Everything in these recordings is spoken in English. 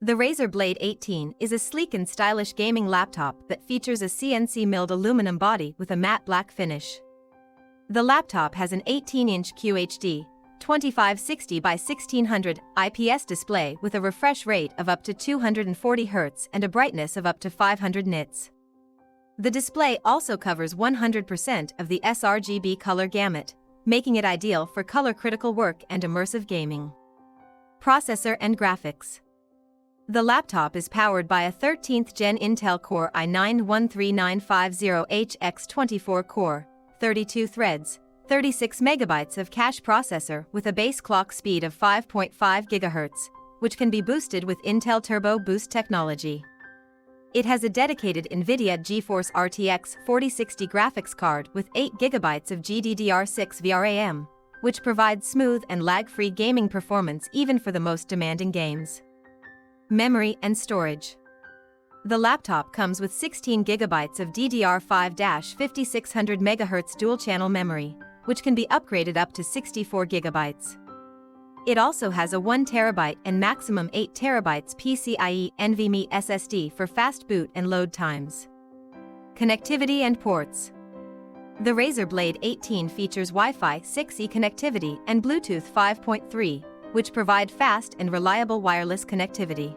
The Razer Blade 18 is a sleek and stylish gaming laptop that features a CNC milled aluminum body with a matte black finish. The laptop has an 18-inch QHD, 2560 by 1600 IPS display with a refresh rate of up to 240 Hz and a brightness of up to 500 nits. The display also covers 100% of the sRGB color gamut, making it ideal for color-critical work and immersive gaming. Processor and graphics. The laptop is powered by a 13th-gen Intel Core i9-13950HX 24-core, 32 threads, 36 MB of cache processor with a base clock speed of 5.5 GHz, which can be boosted with Intel Turbo Boost technology. It has a dedicated NVIDIA GeForce RTX 4060 graphics card with 8 GB of GDDR6 VRAM, which provides smooth and lag-free gaming performance even for the most demanding games. Memory and storage. The laptop comes with 16 GB of DDR5-5600 MHz dual-channel memory, which can be upgraded up to 64 GB. It also has a 1 TB and maximum 8 TB PCIe NVMe SSD for fast boot and load times. Connectivity and ports. The Razer Blade 18 features Wi-Fi 6E connectivity and Bluetooth 5.3, which provide fast and reliable wireless connectivity.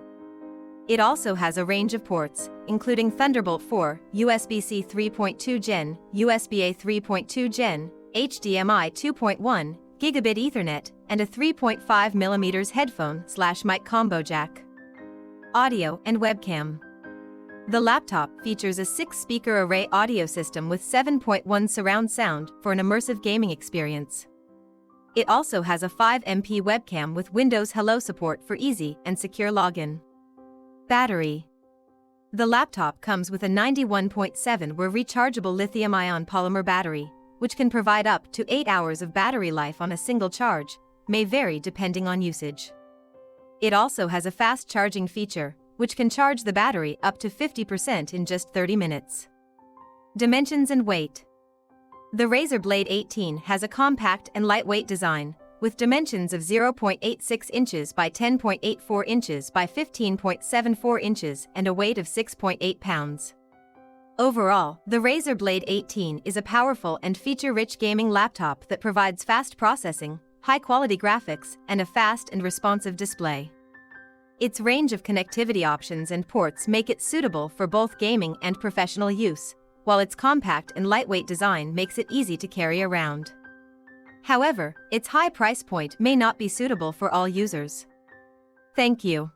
It also has a range of ports, including Thunderbolt 4, USB-C 3.2 Gen, USB-A 3.2 Gen, HDMI 2.1, Gigabit Ethernet, and a 3.5mm headphone/mic combo jack. Audio and webcam. The laptop features a 6-speaker array audio system with 7.1 surround sound for an immersive gaming experience. It also has a 5MP webcam with Windows Hello support for easy and secure login. Battery. The laptop comes with a 91.7 rechargeable lithium-ion polymer battery, which can provide up to 8 hours of battery life on a single charge, may vary depending on usage. It also has a fast charging feature, which can charge the battery up to 50% in just 30 minutes. Dimensions and weight. The Razer Blade 18 has a compact and lightweight design, with dimensions of 0.86 inches by 10.84 inches by 15.74 inches and a weight of 6.8 pounds. Overall, the Razer Blade 18 is a powerful and feature-rich gaming laptop that provides fast processing, high-quality graphics, and a fast and responsive display. Its range of connectivity options and ports make it suitable for both gaming and professional use, while its compact and lightweight design makes it easy to carry around. However, its high price point may not be suitable for all users. Thank you.